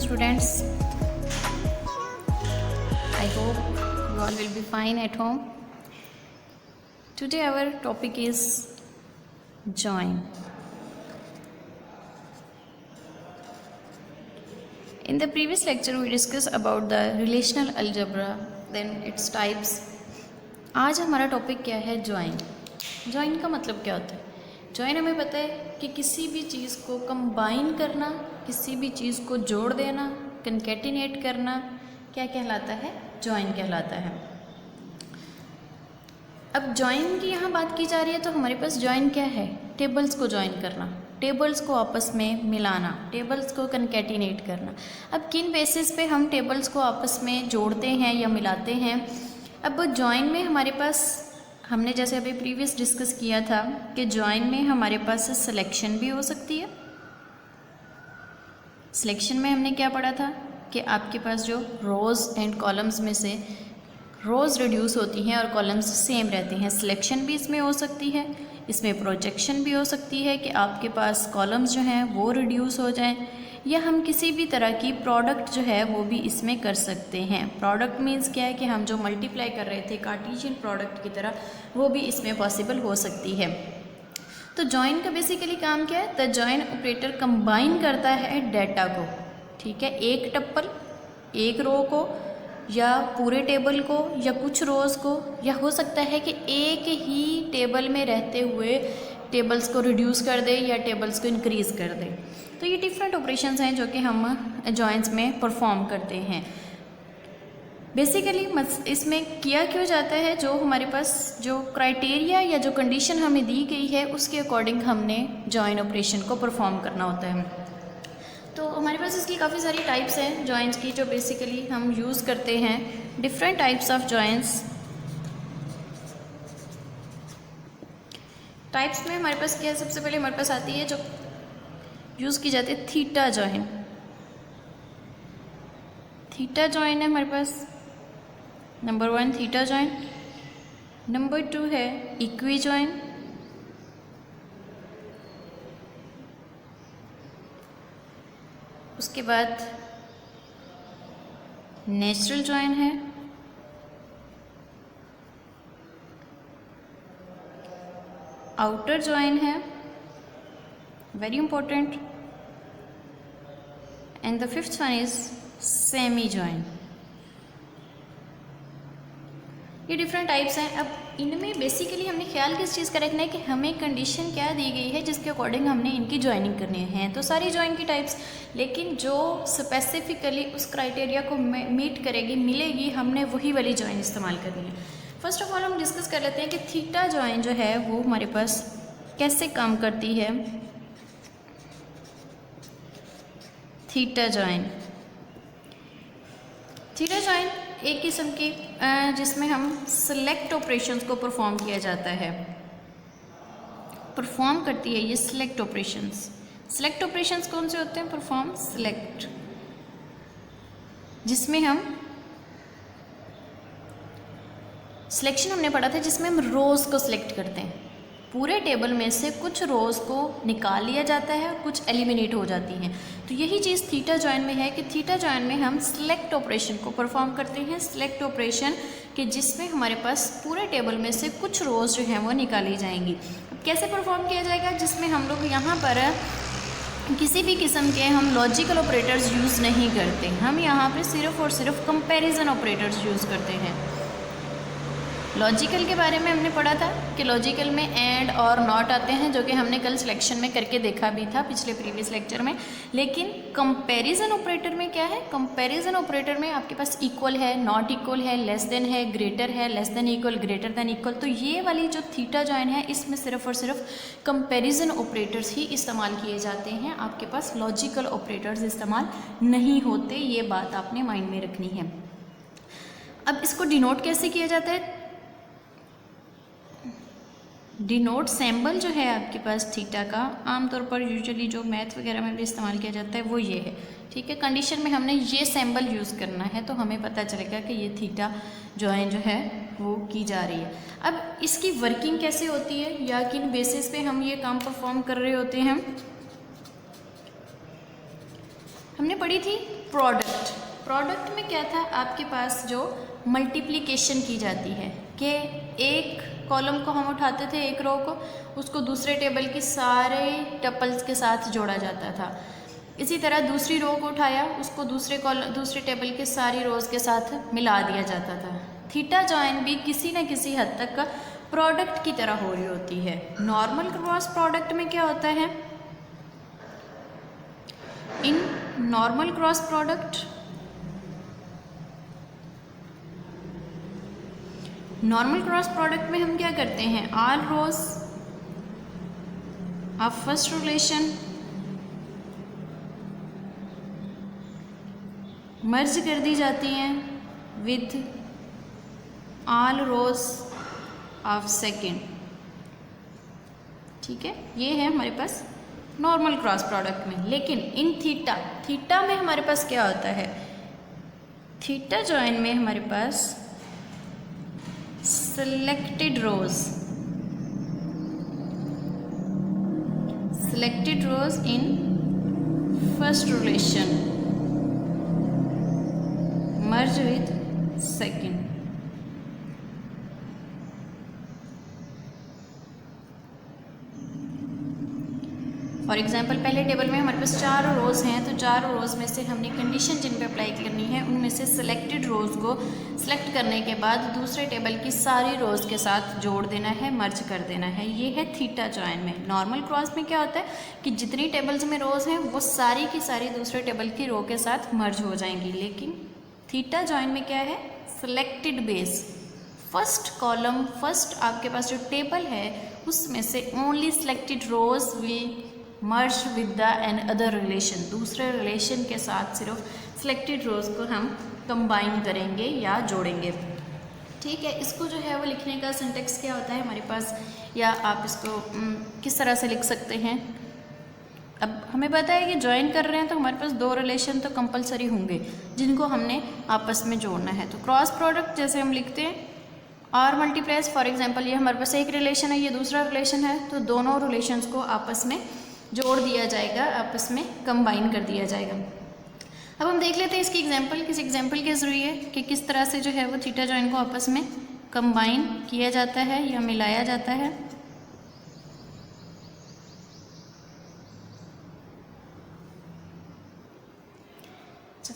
students. I hope you all will be fine at home. Today our topic is join. In the previous lecture we discussed about the relational algebra, then its types. आज हमारा topic क्या है? Join. Join का मतलब क्या होता है? Join हमें पता है कि किसी भी चीज़ को कंबाइन करना, किसी भी चीज़ को जोड़ देना, कंकैटिनेट करना क्या कहलाता है? ज्वाइन कहलाता है. अब ज्वाइन की यहाँ बात की जा रही है तो हमारे पास ज्वाइन क्या है? टेबल्स को ज्वाइन करना, टेबल्स को आपस में मिलाना, टेबल्स को कंकैटिनेट करना. अब किन बेसिस पे हम टेबल्स को आपस में जोड़ते हैं या मिलाते हैं? अब ज्वाइन में हमारे पास, हमने जैसे अभी प्रीवियस डिस्कस किया था कि ज्वाइन में हमारे पास सिलेक्शन भी हो सकती है. सिलेक्शन में हमने क्या पढ़ा था कि आपके पास जो रोज़ एंड कॉलम्स में से रोज़ रिड्यूस होती हैं और कॉलम्स सेम रहती हैं. सिलेक्शन भी इसमें हो सकती है. इसमें प्रोजेक्शन भी हो सकती है कि आपके पास कॉलम्स जो हैं वो रिड्यूस हो जाएं, या हम किसी भी तरह की प्रोडक्ट जो है वो भी इसमें कर सकते हैं. प्रोडक्ट मीन्स क्या है कि हम जो मल्टीप्लाई कर रहे थे कार्टेशियन प्रोडक्ट की तरह, वो भी इसमें पॉसिबल हो सकती है. तो जॉइन का बेसिकली काम क्या है? द जॉइन ऑपरेटर कंबाइन करता है डाटा को, ठीक है, एक टप्पल, एक रो को, या पूरे टेबल को, या कुछ रोज़ को, या हो सकता है कि एक ही टेबल में रहते हुए टेबल्स को रिड्यूस कर दे या टेबल्स को इंक्रीज़ कर दे. तो ये डिफरेंट ऑपरेशंस हैं जो कि हम जॉइंस में परफॉर्म करते हैं. बेसिकली इसमें किया क्यों जाता है? जो हमारे पास जो क्राइटेरिया या जो कंडीशन हमें दी गई है उसके अकॉर्डिंग हमने जॉइन ऑपरेशन को परफॉर्म करना होता है. तो हमारे पास इसकी काफ़ी सारी टाइप्स हैं जॉइंस की जो बेसिकली हम यूज़ करते हैं. Different types of joins. Types में हमारे पास क्या, सबसे पहले हमारे पास आती है जो यूज़ की जाती है थीटा जॉइन. थीटा जॉइन है हमारे पास. Number 1 theta join. नंबर 2 है इक्वी जॉइन. उसके बाद नेचुरल जॉइन है. आउटर जॉइन है, very important. And the fifth one is semi join. ये डिफरेंट टाइप्स हैं. अब इनमें बेसिकली हमने ख्याल किस चीज़ का रखना है कि हमें कंडीशन क्या दी गई है जिसके अकॉर्डिंग हमने इनकी ज्वाइनिंग करनी है. तो सारी ज्वाइन की टाइप्स, लेकिन जो स्पेसिफिकली उस क्राइटेरिया को मीट करेगी, मिलेगी, हमने वही वाली ज्वाइन इस्तेमाल करनी है. फर्स्ट ऑफ ऑल हम डिस्कस कर लेते हैं कि थीटा ज्वाइन जो है वो हमारे पास कैसे काम करती है. Theta join. थीटा ज्वाइन एक किस्म की जिसमें हम सिलेक्ट ऑपरेशंस को परफॉर्म किया जाता है, परफॉर्म करती है ये सिलेक्ट ऑपरेशंस. सिलेक्ट ऑपरेशंस कौन से होते हैं? परफॉर्म सिलेक्ट, जिसमें हम सिलेक्शन हमने पढ़ा था जिसमें हम रोज़ को सिलेक्ट करते हैं. पूरे टेबल में से कुछ रोज़ को निकाल लिया जाता है, कुछ एलिमिनेट हो जाती हैं. तो यही चीज़ थीटा जॉइन में है कि थीटा जॉइन में हम सिलेक्ट ऑपरेशन को परफॉर्म करते हैं. सिलेक्ट ऑपरेशन कि जिसमें हमारे पास पूरे टेबल में से कुछ रोज़ जो हैं वो निकाली जाएंगी. अब कैसे परफॉर्म किया जाएगा? जिसमें हम लोग यहाँ पर किसी भी किस्म के हम लॉजिकल ऑपरेटर्स यूज़ नहीं करते. हम यहाँ पर सिर्फ और सिर्फ कंपेरिजन ऑपरेटर्स यूज़ करते हैं. लॉजिकल के बारे में हमने पढ़ा था कि लॉजिकल में एंड और नॉट आते हैं, जो कि हमने कल सिलेक्शन में करके देखा भी था पिछले प्रीवियस लेक्चर में. लेकिन कंपैरिजन ऑपरेटर में क्या है? कंपैरिजन ऑपरेटर में आपके पास इक्वल है, नॉट इक्वल है, लेस देन है, ग्रेटर है, less than equal, greater than equal. तो ये वाली जो थीटा जॉइन है इसमें सिर्फ और सिर्फ कंपैरिजन ऑपरेटर्स ही इस्तेमाल किए जाते हैं. आपके पास लॉजिकल ऑपरेटर्स इस्तेमाल नहीं होते. ये बात आपने माइंड में रखनी है. अब इसको डिनोट कैसे किया जाता है? डिनोट सिंबल जो है आपके पास थीटा का, आमतौर पर यूजुअली जो मैथ वगैरह में भी इस्तेमाल किया जाता है वो ये है, ठीक है. कंडीशन में हमने ये सिंबल यूज़ करना है तो हमें पता चलेगा कि ये थीटा जॉइन जो है वो की जा रही है. अब इसकी वर्किंग कैसे होती है या किन बेसिस पे हम ये काम परफॉर्म कर रहे होते हैं? हमने पढ़ी थी प्रोडक्ट। प्रोडक्ट में क्या था, आपके पास जो मल्टीप्लिकेशन की जाती है कि एक कॉलम को हम उठाते थे, एक रो को, उसको दूसरे टेबल के सारे टपल्स के साथ जोड़ा जाता था। इसी तरह दूसरी रो को उठाया, उसको दूसरे टेबल के सारी रोज़ के साथ मिला दिया जाता था। थीटा जॉइन भी किसी न किसी हद तक का प्रोडक्ट की तरह हो रही होती है। नॉर्मल क्रॉस प्रोडक्ट में क्या होता है, in normal cross product, normal cross product में हम क्या करते हैं, all rows of first relation merge कर दी जाती हैं with all rows of second. ठीक है, ये है हमारे पास नॉर्मल क्रॉस प्रोडक्ट में। लेकिन इन थीटा में हमारे पास क्या होता है, थीटा जॉइन में हमारे पास selected rows in first relation merge with second। For example पहले टेबल में हमारे पास 4 रोज़ हैं, तो 4 रोज़ में से हमने कंडीशन जिन पे अप्लाई करनी है उनमें से सिलेक्टेड रोज़ को सिलेक्ट करने के बाद दूसरे टेबल की सारी रोज़ के साथ जोड़ देना है, मर्ज कर देना है। ये है थीटा जॉइन में। नॉर्मल क्रॉस में क्या होता है कि जितनी टेबल्स में रोज़ हैं वो सारी की सारी दूसरे टेबल की रो के साथ मर्ज हो जाएंगी। लेकिन थीटा जॉइन में क्या है, selected base, first column, first आपके पास जो टेबल है उसमें से only selected rows will merge with the another relation, दूसरे रिलेशन के साथ सिर्फ सिलेक्टेड रोज़ को हम कंबाइन करेंगे या जोड़ेंगे। ठीक है, इसको जो है वो लिखने का सिंटेक्स क्या होता है हमारे पास, या आप इसको किस तरह से लिख सकते हैं। अब हमें पता है कि ज्वाइन कर रहे हैं तो हमारे पास 2 रिलेशन तो कंपलसरी होंगे जिनको हमने आपस में जोड़ना है। तो क्रॉस प्रोडक्ट जैसे हम लिखते हैं आर मल्टीप्लाइज, फॉर एग्जांपल ये हमारे पास एक रिलेशन है, ये दूसरा रिलेशन है, तो दोनों रिलेशंस को आपस में जोड़ दिया जाएगा, आपस में कंबाइन कर दिया जाएगा। अब हम देख लेते हैं इसकी एग्जांपल, किस एग्जांपल के ज़रिए कि किस तरह से जो है वो थीटा जॉइन को आपस में कंबाइन किया जाता है या मिलाया जाता है।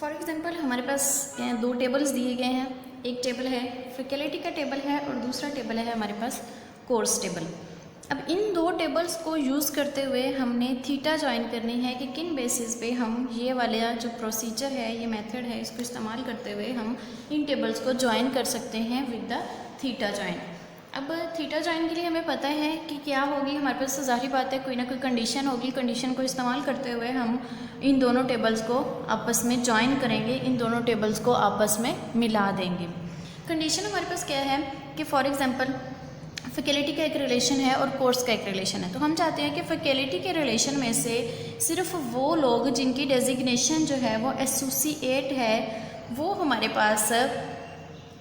फॉर एग्जांपल हमारे पास 2 टेबल्स दिए गए हैं, एक टेबल है फैकल्टी का टेबल है और दूसरा टेबल है हमारे पास कोर्स टेबल। अब इन 2 टेबल्स को यूज़ करते हुए हमने थीटा जॉइन करनी है कि किन बेसिस पे हम ये वाला जो प्रोसीजर है, ये मेथड है, इसको इस्तेमाल करते हुए हम इन टेबल्स को जॉइन कर सकते हैं विद द थीटा जॉइन। अब थीटा जॉइन के लिए हमें पता है कि क्या होगी, हमारे पास ज़ाहिर बात है कोई ना कोई कंडीशन होगी, कंडीशन को इस्तेमाल करते हुए हम इन दोनों टेबल्स को आपस में जॉइन करेंगे, इन दोनों टेबल्स को आपस में मिला देंगे। कंडीशन हमारे पास क्या है कि फॉर एग्जांपल फैकल्टी का एक रिलेशन है और कोर्स का एक रिलेशन है, तो हम चाहते हैं कि फैकल्टी के रिलेशन में से सिर्फ वो लोग जिनकी डेजिग्नेशन जो है वो एसोसिएट है वो हमारे पास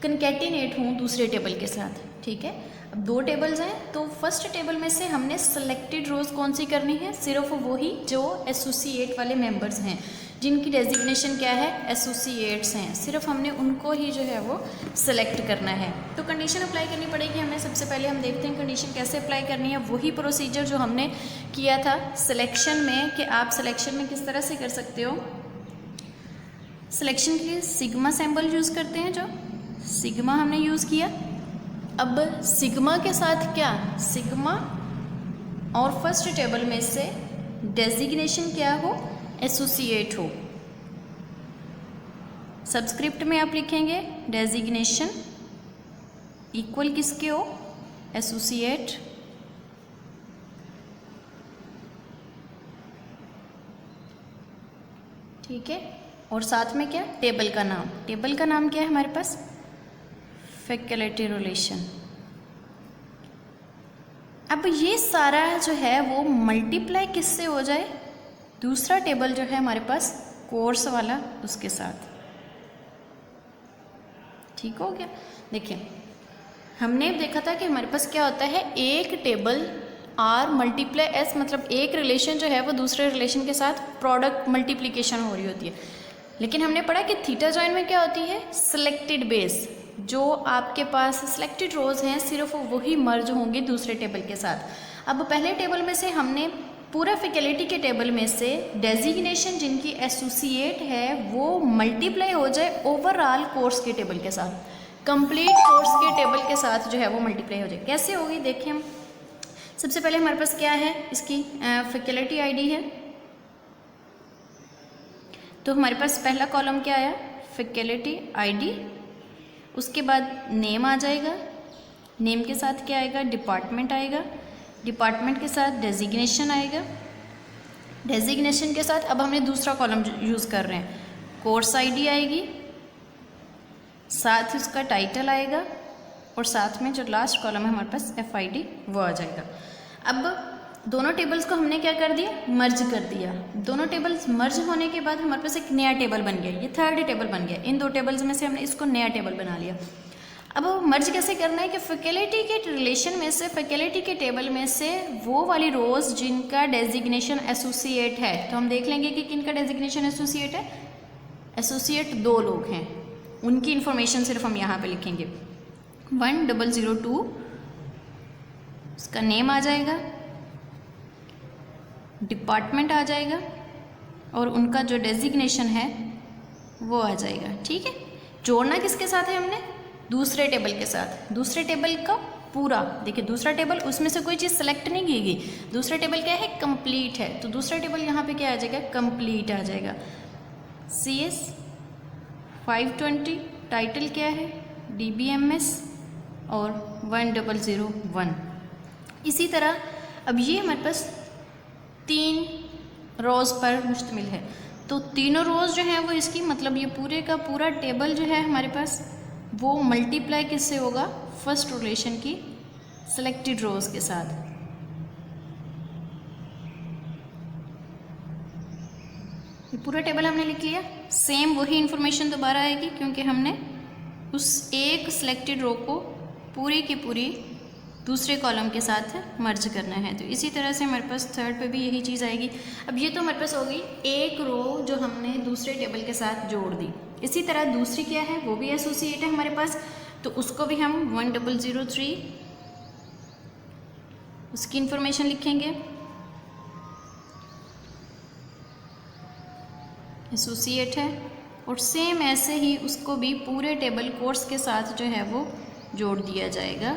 कनकैटिनेट हों दूसरे टेबल के साथ। ठीक है, अब 2 टेबल्स हैं तो फर्स्ट टेबल में से हमने सेलेक्टेड रोज़ कौन सी करनी है, सिर्फ वही जो एसोसिएट वाले मेंबर्स हैं जिनकी डेजिग्नेशन क्या है, एसोसिएट्स हैं, सिर्फ हमने उनको ही जो है वो सिलेक्ट करना है। तो कंडीशन अप्लाई करनी पड़ेगी हमें। सबसे पहले हम देखते हैं कंडीशन कैसे अप्लाई करनी है, वही प्रोसीजर जो हमने किया था सिलेक्शन में, कि आप सिलेक्शन में किस तरह से कर सकते हो। सिलेक्शन के लिए सिग्मा सिंबल यूज़ करते हैं, जो सिग्मा हमने यूज़ किया। अब सिग्मा के साथ क्या, सिग्मा और फर्स्ट टेबल में से डेजिग्नेशन क्या हो, एसोसिएट हो। सबस्क्रिप्ट में आप लिखेंगे डेजिग्नेशन इक्वल किसके हो, एसोसिएट। ठीक है, और साथ में क्या, टेबल का नाम। टेबल का नाम क्या है हमारे पास, फैकल्टी रिलेशन। अब ये सारा जो है वो मल्टीप्लाई किससे हो जाए, दूसरा टेबल जो है हमारे पास कोर्स वाला उसके साथ। ठीक हो गया। देखिए हमने देखा था कि हमारे पास क्या होता है, एक टेबल आर मल्टीप्लाई एस, मतलब एक रिलेशन जो है वो दूसरे रिलेशन के साथ प्रोडक्ट मल्टीप्लिकेशन हो रही होती है। लेकिन हमने पढ़ा कि थीटा जॉइन में क्या होती है, सिलेक्टेड बेस, जो आपके पास सिलेक्टेड रोज हैं सिर्फ वही मर्ज होंगे दूसरे टेबल के साथ। अब पहले टेबल में से हमने पूरा फैकल्टी के टेबल में से डेजिग्नेशन जिनकी एसोसिएट है वो मल्टीप्लाई हो जाए ओवरऑल कोर्स के टेबल के साथ, कंप्लीट कोर्स के टेबल के साथ जो है वो मल्टीप्लाई हो जाए। कैसे होगी देखिए हम, सबसे पहले हमारे पास क्या है, इसकी फैकल्टी आईडी है, तो हमारे पास पहला कॉलम क्या आया, फैकल्टी आईडी, उसके बाद नेम आ जाएगा, नेम के साथ क्या आएगा, डिपार्टमेंट आएगा, डिपार्टमेंट के साथ डेजिग्नेशन आएगा, डेजिग्नेशन के साथ अब हमने दूसरा कॉलम यूज़ कर रहे हैं, कोर्स आईडी आएगी, साथ ही उसका टाइटल आएगा, और साथ में जो लास्ट कॉलम है हमारे पास FID वो आ जाएगा। अब दोनों टेबल्स को हमने क्या कर दिया, मर्ज कर दिया। दोनों टेबल्स मर्ज होने के बाद हमारे पास एक नया टेबल बन गया, ये थर्ड टेबल बन गया। इन दो टेबल्स में से हमने इसको नया टेबल बना लिया। अब मर्ज कैसे करना है कि फैकल्टी के रिलेशन में से, फैकल्टी के टेबल में से वो वाली रोज जिनका डेजिग्नेशन एसोसिएट है, तो हम देख लेंगे कि किनका डेजिग्नेशन एसोसिएट है, एसोसिएट 2 लोग हैं, उनकी इंफॉर्मेशन सिर्फ हम यहाँ पे लिखेंगे। 1002 उसका नेम आ जाएगा, डिपार्टमेंट आ जाएगा, और उनका जो डेजिग्नेशन है वो आ जाएगा। ठीक है, जोड़ना किसके साथ है हमने, दूसरे टेबल के साथ। दूसरे टेबल का पूरा देखिए, दूसरा टेबल उसमें से कोई चीज़ सेलेक्ट नहीं की गई, दूसरा टेबल क्या है, कंप्लीट है, तो दूसरा टेबल यहाँ पे क्या आ जाएगा, कंप्लीट आ जाएगा। CS 520 टाइटल क्या है, DBMS और 1001। इसी तरह अब ये हमारे पास 3 रोज़ पर मुश्तमिल है, तो तीनों रोज़ जो हैं वो इसकी, मतलब ये पूरे का पूरा टेबल जो है हमारे पास वो मल्टीप्लाई किससे होगा, फर्स्ट रिलेशन की सिलेक्टेड रोज़ के साथ। ये पूरा टेबल हमने लिख लिया। सेम वही इंफॉर्मेशन दोबारा आएगी क्योंकि हमने उस एक सिलेक्टेड रो को पूरी की पूरी दूसरे कॉलम के साथ मर्ज करना है। तो इसी तरह से हमारे पास थर्ड पे भी यही चीज़ आएगी। अब ये तो हमारे पास होगी एक रो जो हमने दूसरे टेबल के साथ जोड़ दी। इसी तरह दूसरी क्या है, वो भी एसोसिएट है हमारे पास, तो उसको भी हम 1003 उसकी इंफॉर्मेशन लिखेंगे, एसोसिएट है, और सेम ऐसे ही उसको भी पूरे टेबल कोर्स के साथ जो है वो जोड़ दिया जाएगा,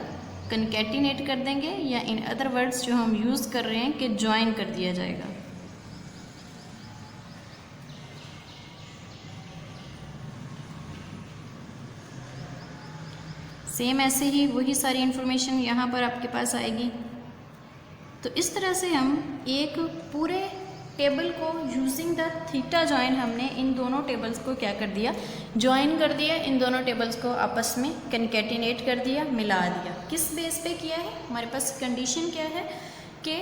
कनकैटिनेट कर देंगे, या इन अदर वर्ड्स जो हम यूज़ कर रहे हैं कि ज्वाइन कर दिया जाएगा। सेम ऐसे ही वही सारी इन्फॉर्मेशन यहाँ पर आपके पास आएगी। तो इस तरह से हम एक पूरे टेबल को यूजिंग द थीटा जॉइन, हमने इन दोनों टेबल्स को क्या कर दिया, ज्वाइन कर दिया, इन दोनों टेबल्स को आपस में कनकैटिनेट कर दिया, मिला दिया। किस बेस पे किया है, हमारे पास कंडीशन क्या है कि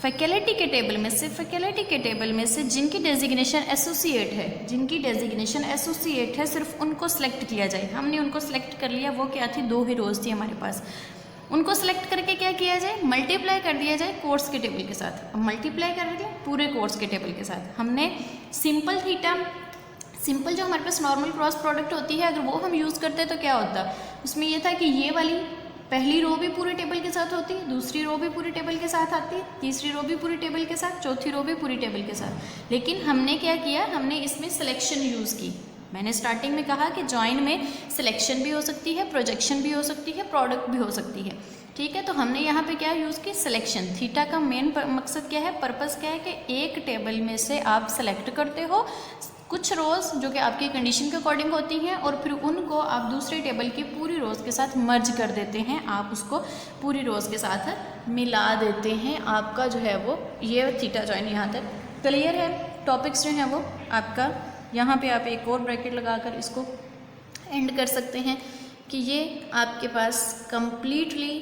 फैकल्टी के टेबल में से, फैकल्टी के टेबल में से जिनकी डेजिग्नेशन एसोसिएट है, जिनकी डेजिग्नेशन एसोसिएट है, सिर्फ उनको सेलेक्ट किया जाए। हमने उनको सेलेक्ट कर लिया, वो क्या थी, 2 ही रोज थी हमारे पास। उनको सेलेक्ट करके क्या किया जाए, मल्टीप्लाई कर दिया जाए कोर्स के टेबल के साथ। अब मल्टीप्लाई कर दिया पूरे कोर्स के टेबल के साथ। हमने सिंपल थीटा, सिंपल जो हमारे पास नॉर्मल क्रॉस प्रोडक्ट होती है, अगर वो हम यूज़ करते तो क्या होता, उसमें ये था कि ये वाली पहली रो भी पूरे टेबल के साथ होती, दूसरी रो भी पूरे टेबल के साथ आती, तीसरी रो भी पूरी टेबल के साथ, चौथी रो भी पूरी टेबल के साथ। लेकिन हमने क्या किया, हमने इसमें सिलेक्शन यूज़ की। मैंने स्टार्टिंग में कहा कि जॉइन में सिलेक्शन भी हो सकती है, प्रोजेक्शन भी हो सकती है, प्रोडक्ट भी हो सकती है। ठीक है, तो हमने यहाँ पे क्या यूज़ की, सिलेक्शन। थीटा का मेन मकसद क्या है, पर्पस क्या है कि एक टेबल में से आप सेलेक्ट करते हो कुछ रोज़ जो कि आपकी कंडीशन के अकॉर्डिंग होती हैं, और फिर उनको आप दूसरे टेबल की पूरी रोज़ के साथ मर्ज कर देते हैं, आप उसको पूरी रोज़ के साथ मिला देते हैं। आपका जो है वो ये थीटा जॉइन यहाँ तक क्लियर है। टॉपिक्स जो हैं वो आपका यहाँ पे आप एक और ब्रैकेट लगाकर इसको एंड कर सकते हैं कि ये आपके पास कंप्लीटली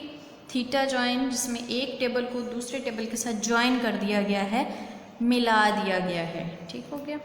थीटा जॉइन, जिसमें एक टेबल को दूसरे टेबल के साथ ज्वाइन कर दिया गया है, मिला दिया गया है। ठीक हो गया।